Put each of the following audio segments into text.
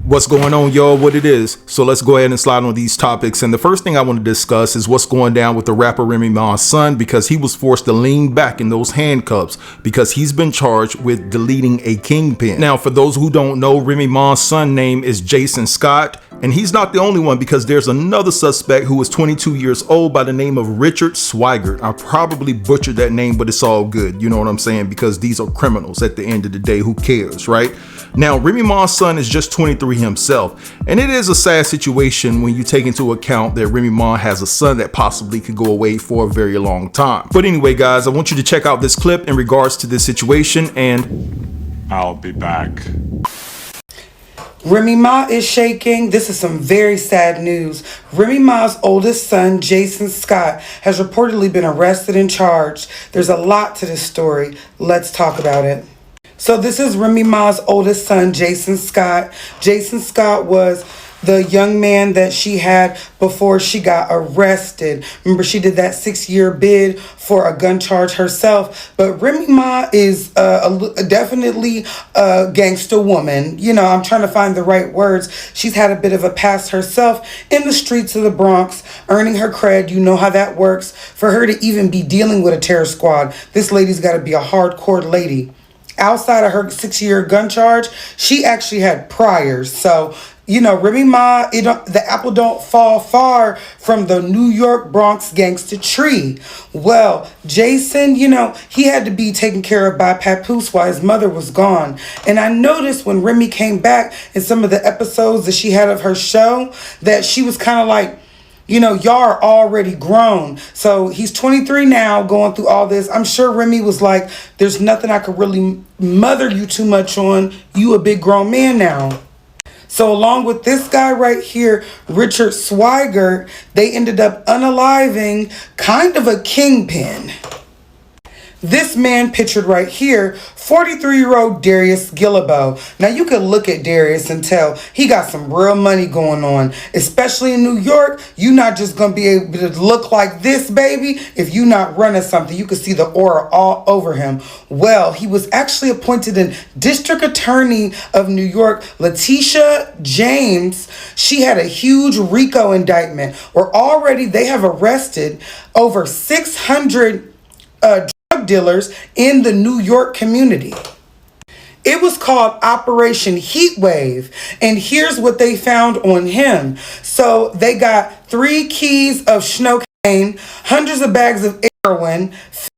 What's going on, y'all? What it is? So let's go ahead and slide on these topics. And the first thing I want to discuss is what's going down with the rapper Remy Ma's son, because he was forced to lean back in those handcuffs because he's been charged with deleting a kingpin. Now, for those who don't know, Remy Ma's son name is Jason Scott, and he's not the only one, because there's another suspect who is 22 years old by the name of Richard Swigert. I probably butchered that name, but it's all good. You know what I'm saying? Because these are criminals at the end of the day. Who cares, right? Now, Remy Ma's son is just 23 himself, and it is a sad situation when you take into account that Remy Ma has a son that possibly could go away for a very long time. But anyway, guys, I want you to check out this clip in regards to this situation, and I'll be back. Remy Ma is shaking. This is some very sad news. Remy Ma's oldest son, Jason Scott, has reportedly been arrested and charged. There's a lot to this story. Let's talk about it. So this is Remy Ma's oldest son, Jason Scott. Jason Scott was the young man that she had before she got arrested. Remember, she did that 6-year bid for a gun charge herself. But Remy Ma is definitely a gangster woman. You know, I'm trying to find the right words. She's had a bit of a past herself in the streets of the Bronx, earning her cred. You know how that works. For her to even be dealing with a terror squad, this lady's got to be a hardcore lady. Outside of her 6-year gun charge, she actually had priors. So, you know, Remy Ma, the apple don't fall far from the New York Bronx gangster tree. Well, Jason, you know, he had to be taken care of by Papoose while his mother was gone. And I noticed when Remy came back in some of the episodes that she had of her show, that she was kind of like, you know, y'all are already grown. So he's 23 now, going through all this. I'm sure Remy was like, there's nothing I could really mother you too much on. You a big grown man now. So along with this guy right here, Richard Swigert, they ended up unaliving kind of a kingpin. This man pictured right here, 43-year-old Darius Gillibo. Now you could look at Darius and tell he got some real money going on, especially in New York. You're not just going to be able to look like this, baby, if you're not running something. You could see the aura all over him. Well, he was actually appointed in District Attorney of New York, Letitia James. She had a huge RICO indictment where already they have arrested over 600 drug dealers in the New York community. It was called Operation Heatwave, and here's what they found on him. So they got 3 keys of cocaine, hundreds of bags of heroin,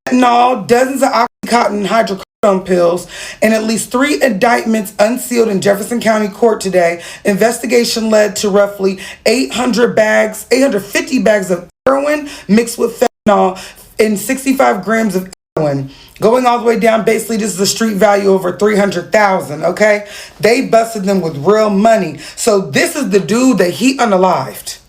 fentanyl, dozens of Oxycontin hydrocodone pills, and at least 3 indictments unsealed in Jefferson County Court today. Investigation led to roughly 850 bags of heroin mixed with fentanyl and 65 grams of heroin, going all the way down. Basically, this is a street value over $300,000. Okay, they busted them with real money. So this is the dude that he unalived.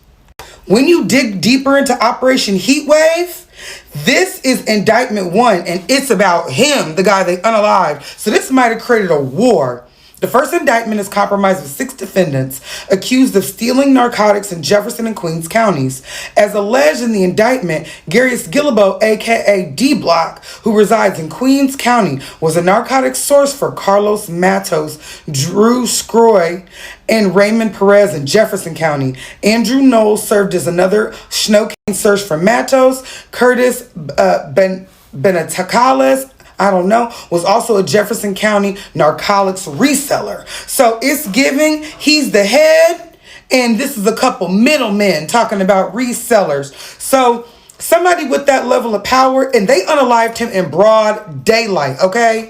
When you dig deeper into Operation Heatwave, this is indictment 1, and it's about him, the guy they unalived. So this might have created a war. The first indictment is comprised of 6 defendants accused of stealing narcotics in Jefferson and Queens counties. As alleged in the indictment, Darius Gillibo, aka D-Block, who resides in Queens County, was a narcotics source for Carlos Matos, Drew Scroy, and Raymond Perez in Jefferson County. Andrew Knowles served as another cocaine source for Matos. Curtis Benatacales, was also a Jefferson County narcotics reseller. So it's giving, he's the head, and this is a couple middlemen talking about resellers. So somebody with that level of power, and they unalived him in broad daylight, okay?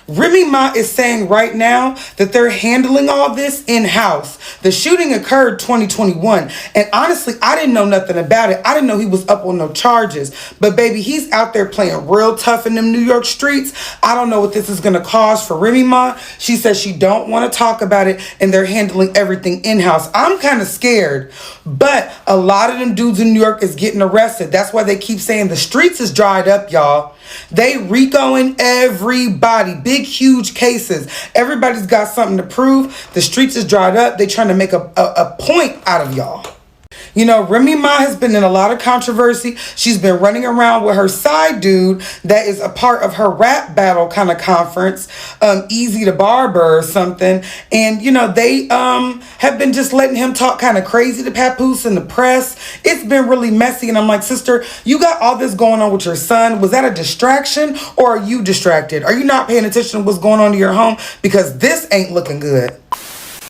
Remy Ma is saying right now that they're handling all this in-house. The shooting occurred 2021, and honestly, I didn't know nothing about it. I didn't know he was up on no charges. But baby, he's out there playing real tough in them New York streets. I don't know what this is going to cause for Remy Ma. She says she don't want to talk about it, and they're handling everything in-house. I'm kind of scared, but a lot of them dudes in New York is getting arrested. That's why they keep saying the streets is dried up, y'all. They RICOing everybody. Big, huge cases. Everybody's got something to prove. The streets is dried up. They trying to make a point out of y'all. You know, Remy Ma has been in a lot of controversy. She's been running around with her side dude that is a part of her rap battle kind of conference, Easy to Barber or something. And, you know, they have been just letting him talk kind of crazy to Papoose in the press. It's been really messy. And I'm like, sister, you got all this going on with your son. Was that a distraction, or are you distracted? Are you not paying attention to what's going on to your home? Because this ain't looking good.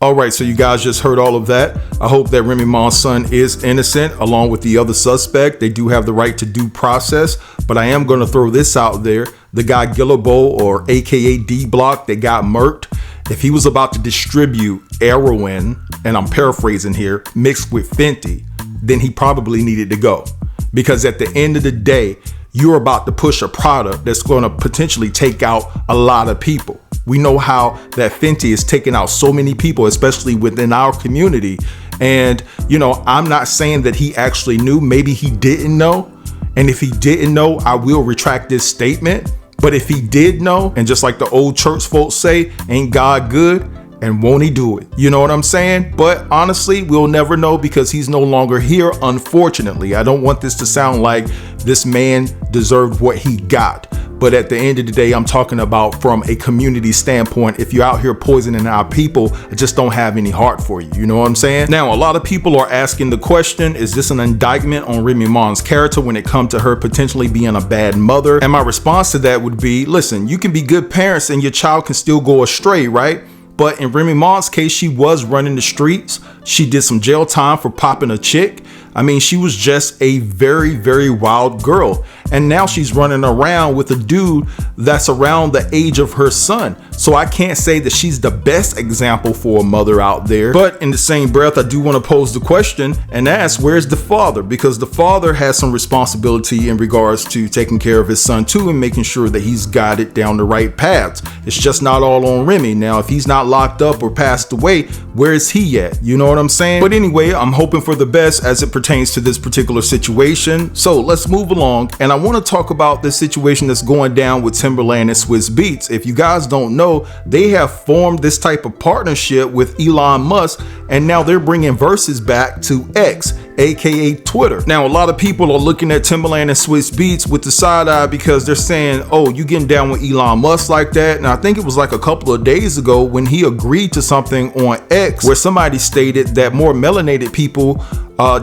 All right, so you guys just heard all of that. I hope that Remy Ma's son is innocent along with the other suspect. They do have the right to due process, but I am going to throw this out there. The guy Gillabo, or AKA D Block, that got murked, if he was about to distribute heroin, and I'm paraphrasing here, mixed with Fenty, then he probably needed to go. Because at the end of the day, you're about to push a product that's going to potentially take out a lot of people. We know how that Fenty is taking out so many people, especially within our community. And, you know, I'm not saying that he actually knew. Maybe he didn't know. And if he didn't know, I will retract this statement. But if he did know, and just like the old church folks say, ain't God good? And won't he do it? You know what I'm saying? But honestly, we'll never know because he's no longer here, unfortunately. I don't want this to sound like this man deserved what he got. But at the end of the day, I'm talking about from a community standpoint. If you're out here poisoning our people, I just don't have any heart for you. You know what I'm saying? Now, a lot of people are asking the question, is this an indictment on Remy Ma's character when it comes to her potentially being a bad mother? And my response to that would be, listen, you can be good parents and your child can still go astray, right? But in Remy Ma's case, she was running the streets. She did some jail time for popping a chick. I mean, she was just a very, very wild girl. And now she's running around with a dude that's around the age of her son. So I can't say that she's the best example for a mother out there. But in the same breath, I do want to pose the question and ask, where's the father? Because the father has some responsibility in regards to taking care of his son too and making sure that he's guided down the right paths. It's just not all on Remy. Now, if he's not locked up or passed away, where is he at? You know what I'm saying? But anyway, I'm hoping for the best as it pertains to this particular situation. So let's move along. And I want to talk about this situation that's going down with Timbaland+Swizz Beats. If you guys don't know, they have formed this type of partnership with Elon Musk, and now they're bringing Verzuz back to X, aka Twitter. Now, a lot of people are looking at Timbaland+Swizz Beats with the side eye because they're saying, oh, you getting down with Elon Musk like that? And I think it was like a couple of days ago when he agreed to something on X where somebody stated that more melanated people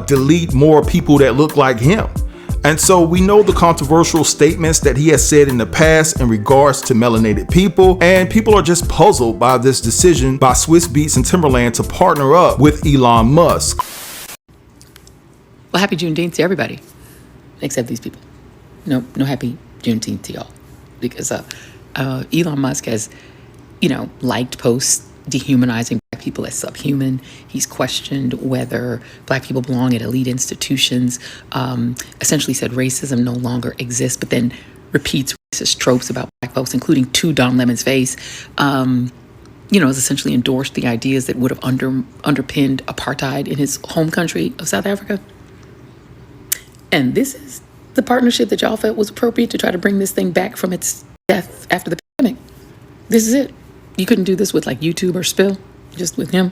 delete more people that look like him. And so we know the controversial statements that he has said in the past in regards to melanated people, and people are just puzzled by this decision by Swizz Beats and Timbaland to partner up with Elon Musk. Well, happy Juneteenth to everybody, except these people. No happy Juneteenth to y'all, because Elon Musk has, liked posts dehumanizing black people as subhuman. He's questioned whether black people belong at elite institutions, essentially said racism no longer exists, but then repeats racist tropes about black folks, including to Don Lemon's face. Has essentially endorsed the ideas that would have underpinned apartheid in his home country of South Africa. And this is the partnership that y'all felt was appropriate to try to bring this thing back from its death after the pandemic. This is it. You couldn't do this with like YouTube or Spill, just with him?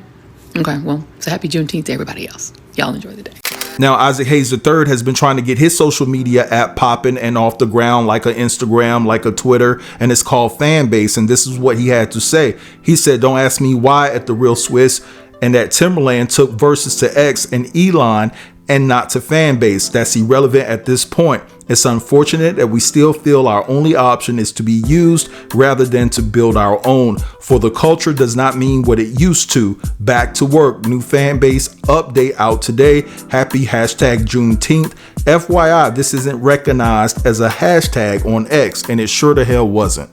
Okay, well, so happy Juneteenth to everybody else. Y'all enjoy the day. Now, Isaac Hayes III has been trying to get his social media app popping and off the ground, like an Instagram, like a Twitter, and it's called Fanbase. And this is what he had to say. He said, don't ask me why at The Real Swizz, and that Timbaland took Verzuz to X and Elon and not to Fanbase. That's irrelevant at this point. It's unfortunate that we still feel our only option is to be used rather than to build our own. For the culture does not mean what it used to. Back to work. New Fanbase update out today. Happy #Juneteenth. FYI, this isn't recognized as a hashtag on X, and it sure the hell wasn't.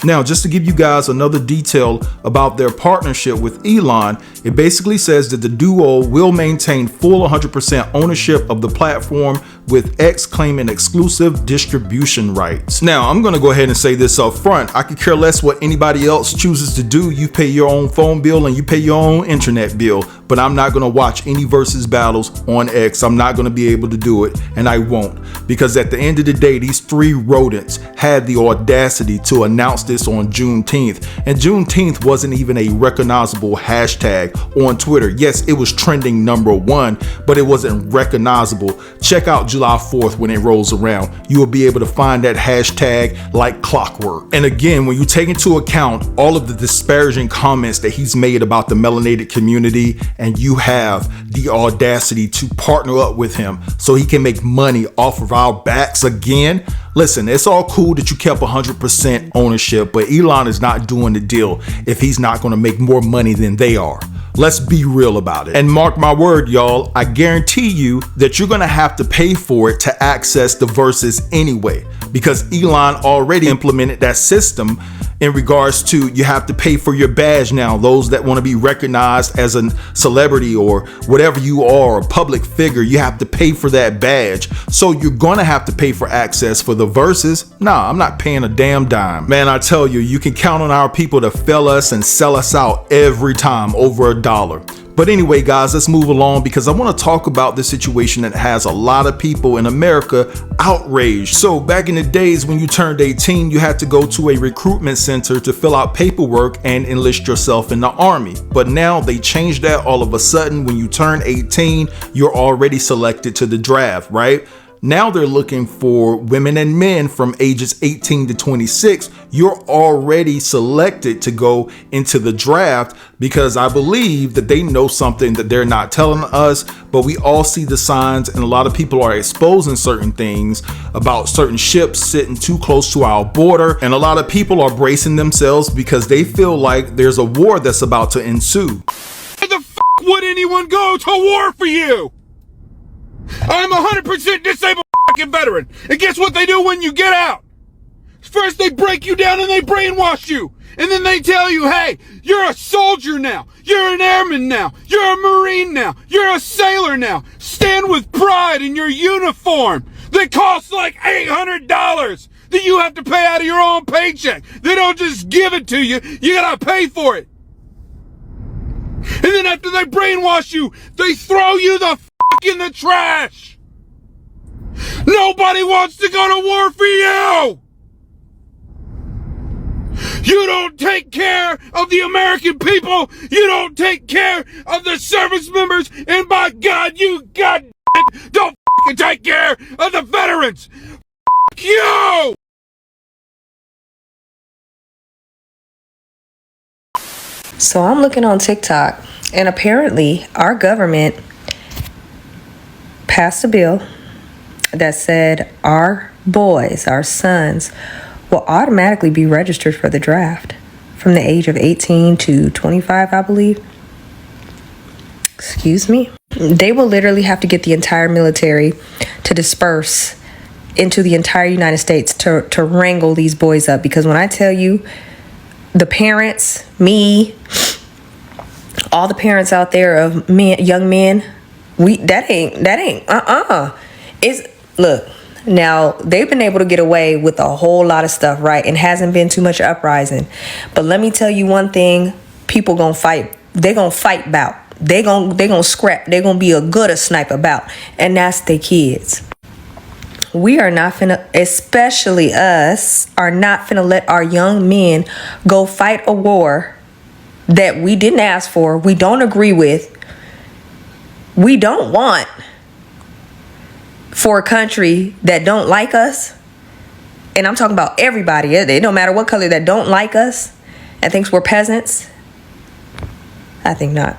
Now, just to give you guys another detail about their partnership with Elon, it basically says that the duo will maintain full 100% ownership of the platform with X claiming exclusive distribution rights. Now, I'm gonna go ahead and say this up front. I could care less what anybody else chooses to do. You pay your own phone bill and you pay your own internet bill, but I'm not gonna watch any Verzuz battles on X. I'm not gonna be able to do it, and I won't, because at the end of the day, these three rodents had the audacity to announce this on Juneteenth, and Juneteenth wasn't even a recognizable hashtag on Twitter. Yes, it was trending #1, but it wasn't recognizable. Check out July 4th when it rolls around. You will be able to find that hashtag like clockwork. And again, when you take into account all of the disparaging comments that he's made about the melanated community, and you have the audacity to partner up with him so he can make money off of our backs again. Listen, it's all cool that you kept 100% ownership, but Elon is not doing the deal if he's not going to make more money than they are. Let's be real about it. And mark my word, y'all, I guarantee you that you're gonna have to pay for it to access the Verzuz anyway, because Elon already implemented that system in regards to you have to pay for your badge now. Those that want to be recognized as a celebrity or whatever you are, a public figure, you have to pay for that badge. So you're gonna have to pay for access for the Verzuz. Nah, I'm not paying a damn dime. Man, I tell you, you can count on our people to fail us and sell us out every time over $1. But anyway, guys, let's move along, because I want to talk about this situation that has a lot of people in America outraged. So back in the days when you turned 18, you had to go to a recruitment center to fill out paperwork and enlist yourself in the army. But now they changed that all of a sudden. When you turn 18, you're already selected to the draft, right? Now they're looking for women and men from ages 18 to 26. You're already selected to go into the draft, because I believe that they know something that they're not telling us, but we all see the signs, and a lot of people are exposing certain things about certain ships sitting too close to our border, and a lot of people are bracing themselves because they feel like there's a war that's about to ensue. Why the f*** would anyone go to war for you? I'm 100% disabled f***ing veteran. And guess what they do when you get out? First they break you down and they brainwash you. And then they tell you, hey, you're a soldier now. You're an airman now. You're a Marine now. You're a sailor now. Stand with pride in your uniform that costs like $800 that you have to pay out of your own paycheck. They don't just give it to you. You gotta pay for it. And then after they brainwash you, they throw you the f*** in the trash. Nobody wants to go to war for you. You don't take care of the American people. You don't take care of the service members. And by God, you don't f***ing take care of the veterans. F*** you. So I'm looking on TikTok, and apparently our government passed a bill that said our boys, our sons, will automatically be registered for the draft from the age of 18 to 25, I believe. Excuse me. They will literally have to get the entire military to disperse into the entire United States to wrangle these boys up. Because when I tell you, the parents, me, all the parents out there of men, young men, look, now they've been able to get away with a whole lot of stuff, right? And hasn't been too much uprising. But let me tell you one thing, people gonna fight. They gonna fight about. They gonna scrap. They gonna be a good sniper about. And that's their kids. We are not finna, especially us, are not finna let our young men go fight a war that we didn't ask for, we don't agree with, we don't want, for a country that don't like us. And I'm talking about everybody. It don't matter what color, that don't like us and thinks we're peasants. I think not.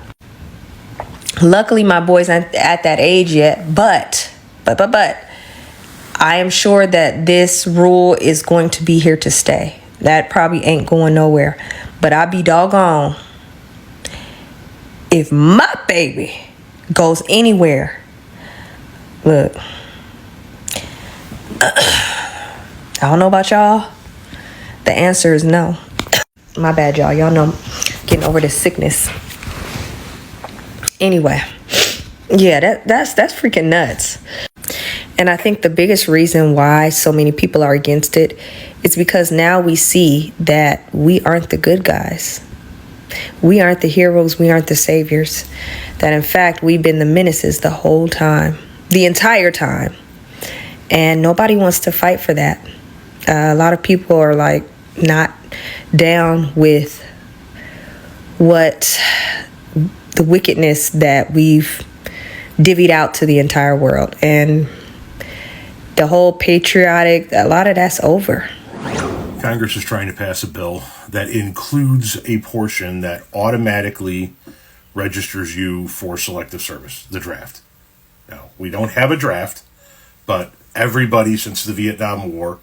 Luckily, my boys aren't at that age yet, but I am sure that this rule is going to be here to stay. That probably ain't going nowhere. But I'll be doggone if my baby goes anywhere. Look, I don't know about y'all. The answer is no. My bad, y'all. Y'all know I'm getting over this sickness. Anyway, yeah, that's freaking nuts. And I think the biggest reason why so many people are against it is because now we see that we aren't the good guys. We aren't the heroes. We aren't the saviors. That in fact, we've been the menaces the whole time, the entire time. And nobody wants to fight for that. A lot of people are like not down with what the wickedness that we've divvied out to the entire world. And the whole patriotic, a lot of that's over. Congress is trying to pass a bill that includes a portion that automatically registers you for selective service, the draft. Now, we don't have a draft, but everybody since the Vietnam War,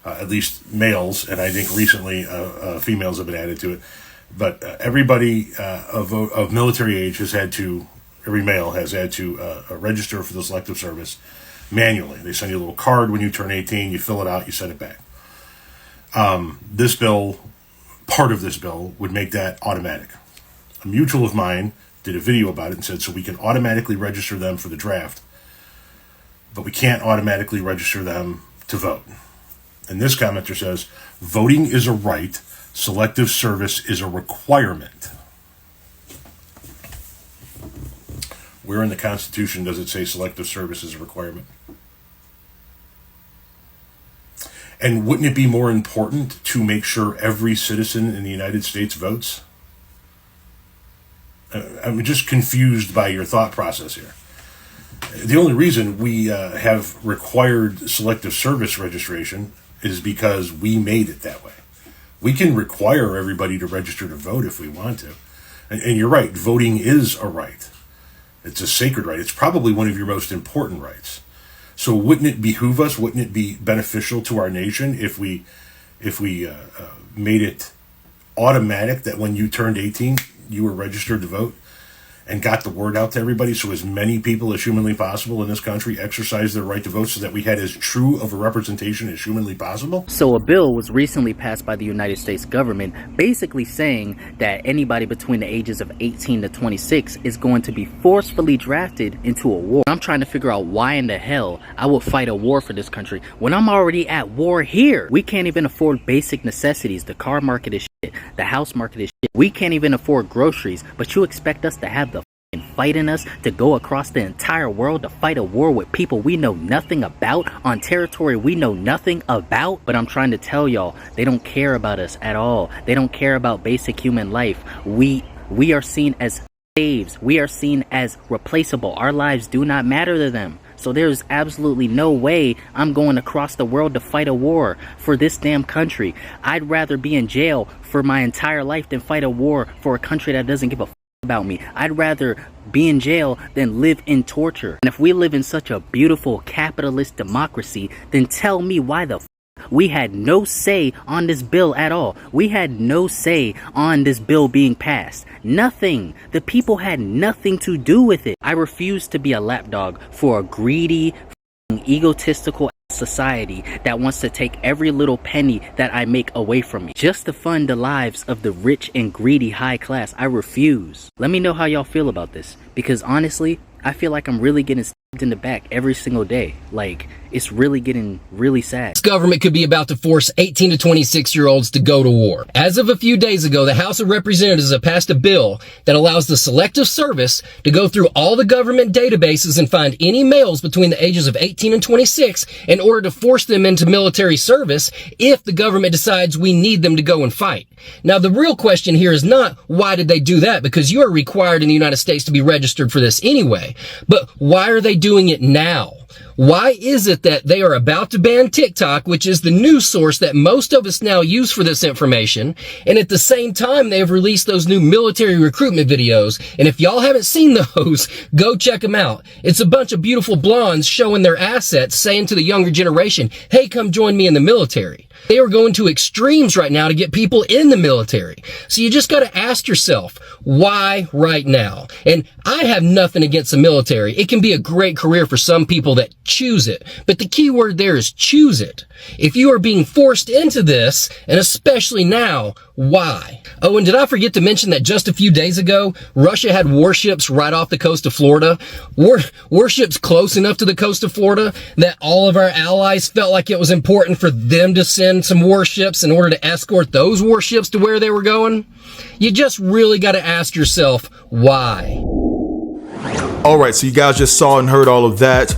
at least males, and I think recently females have been added to it, but everybody of military age has had to, every male has had to register for the selective service manually. They send you a little card when you turn 18, you fill it out, you send it back. This bill, part of this bill, would make that automatic. A mutual of mine did a video about it and said, so we can automatically register them for the draft, but we can't automatically register them to vote. And this commenter says, voting is a right, selective service is a requirement. Where in the Constitution does it say selective service is a requirement? And wouldn't it be more important to make sure every citizen in the United States votes? I'm just confused by your thought process here. The only reason we have required selective service registration is because we made it that way. We can require everybody to register to vote if we want to. And you're right, voting is a right. It's a sacred right. It's probably one of your most important rights. So wouldn't it behoove us, wouldn't it be beneficial to our nation if we made it automatic that when you turned 18, you were registered to vote and got the word out to everybody so as many people as humanly possible in this country exercise their right to vote so that we had as true of a representation as humanly possible? So a bill was recently passed by the United States government basically saying that anybody between the ages of 18 to 26 is going to be forcefully drafted into a war. I'm trying to figure out why in the hell I would fight a war for this country when I'm already at war here. We can't even afford basic necessities. The car market is shit. The house market is shit. We can't even afford groceries, but you expect us to have the fight in us to go across the entire world to fight a war with people we know nothing about on territory we know nothing about? But I'm trying to tell y'all, they don't care about us at all. They don't care about basic human life. We are seen as slaves. We are seen as replaceable. Our lives do not matter to them. So there's absolutely no way I'm going across the world to fight a war for this damn country. I'd rather be in jail for my entire life than fight a war for a country that doesn't give a about me. I'd rather be in jail than live in torture. And if we live in such a beautiful capitalist democracy, then tell me why the we had no say on this bill at all. We had no say on this bill being passed. Nothing. The people had nothing to do with it. I refuse to be a lapdog for a greedy, egotistical society that wants to take every little penny that I make away from me just to fund the lives of the rich and greedy high class. I refuse. Let me know how y'all feel about this, because honestly, I feel like I'm really getting stabbed in the back every single day. Like, it's really getting really sad. This government could be about to force 18 to 26-year-olds to go to war. As of a few days ago, the House of Representatives have passed a bill that allows the Selective Service to go through all the government databases and find any males between the ages of 18 and 26 in order to force them into military service if the government decides we need them to go and fight. Now, the real question here is not why did they do that, because you are required in the United States to be registered for this anyway, but why are they doing it now? Why is it that they are about to ban TikTok, which is the news source that most of us now use for this information, and at the same time they have released those new military recruitment videos, and if y'all haven't seen those, go check them out. It's a bunch of beautiful blondes showing their assets, saying to the younger generation, hey, come join me in the military. They are going to extremes right now to get people in the military. So you just got to ask yourself, why right now? And I have nothing against the military. It can be a great career for some people that choose it. But the key word there is choose it. If you are being forced into this, and especially now, Why? Oh, and did I forget to mention that just a few days ago, Russia had warships right off the coast of Florida? Warships close enough to the coast of Florida that all of our allies felt like it was important for them to send some warships in order to escort those warships to where they were going? You just really got to ask yourself, why? All right, so you guys just saw and heard all of that.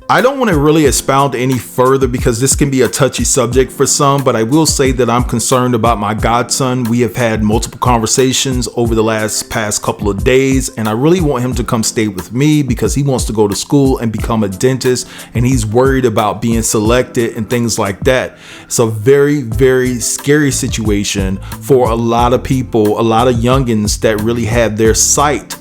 I don't want to really expound any further because this can be a touchy subject for some, but I will say that I'm concerned about my godson. We have had multiple conversations over the past couple of days, and I really want him to come stay with me because he wants to go to school and become a dentist, and he's worried about being selected and things like that. It's a very, very scary situation for a lot of people, a lot of youngins that really had their sight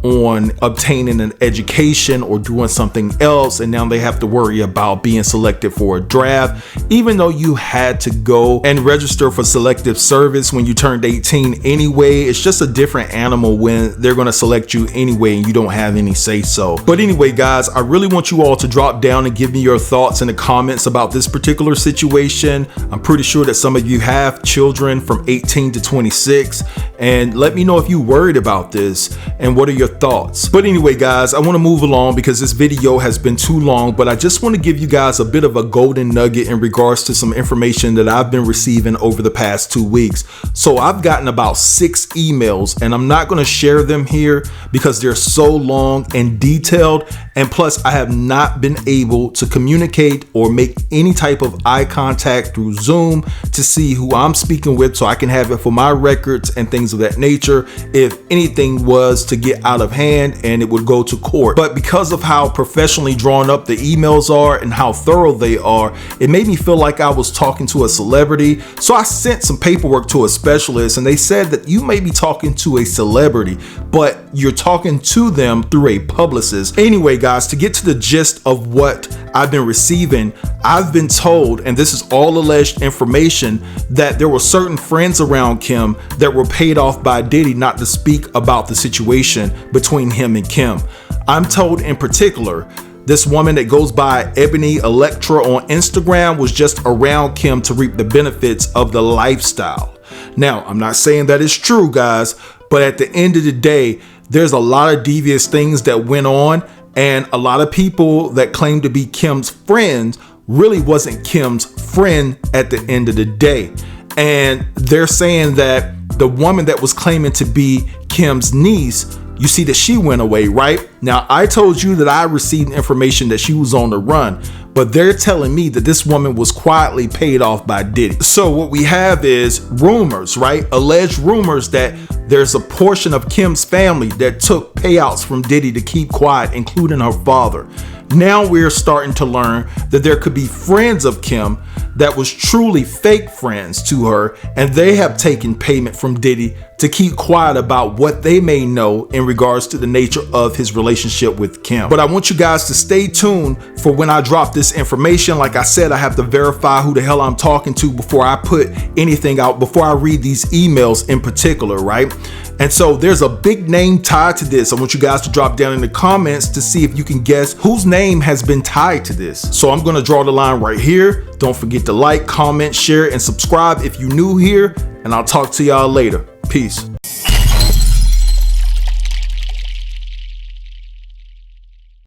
on obtaining an education or doing something else, and now they have to worry about being selected for a draft, even though you had to go and register for selective service when you turned 18 anyway. It's just a different animal when they're going to select you anyway and you don't have any say so. But anyway, guys, I really want you all to drop down and give me your thoughts in the comments about this particular situation. I'm pretty sure that some of you have children from 18 to 26, and let me know if you worried about this and what are your thoughts. But anyway, guys, I want to move along because this video has been too long, but I just want to give you guys a bit of a golden nugget in regards to some information that I've been receiving over the past 2 weeks. So I've gotten about 6 emails, and I'm not going to share them here because they're so long and detailed, and plus I have not been able to communicate or make any type of eye contact through Zoom to see who I'm speaking with, so I can have it for my records and things of that nature if anything was to get out of hand and it would go to court. But because of how professionally drawn up the emails are and how thorough they are, it made me feel like I was talking to a celebrity. So I sent some paperwork to a specialist, and they said that you may be talking to a celebrity, but you're talking to them through a publicist. Anyway, guys, to get to the gist of what I've been receiving, I've been told, and this is all alleged information, that there were certain friends around Kim that were paid off by Diddy not to speak about the situation between him and Kim. I'm told in particular, this woman that goes by Ebony Electra on Instagram was just around Kim to reap the benefits of the lifestyle. Now, I'm not saying that it's true, guys, but at the end of the day, there's a lot of devious things that went on, and a lot of people that claim to be Kim's friends really wasn't Kim's friend at the end of the day. And they're saying that the woman that was claiming to be Kim's niece, you see that she went away, right? Now, I told you that I received information that she was on the run, but they're telling me that this woman was quietly paid off by Diddy. So what we have is rumors, right? Alleged rumors that there's a portion of Kim's family that took payouts from Diddy to keep quiet, including her father. Now we're starting to learn that there could be friends of Kim that was truly fake friends to her, and they have taken payment from Diddy to keep quiet about what they may know in regards to the nature of his relationship with Kim. But I want you guys to stay tuned for when I drop this information. Like I said, I have to verify who the hell I'm talking to before I put anything out, before I read these emails in particular, right? And so there's a big name tied to this. I want you guys to drop down in the comments to see if you can guess whose name has been tied to this. So I'm going to draw the line right here. Don't forget to like, comment, share, and subscribe if you're new here, and I'll talk to y'all later. Peace.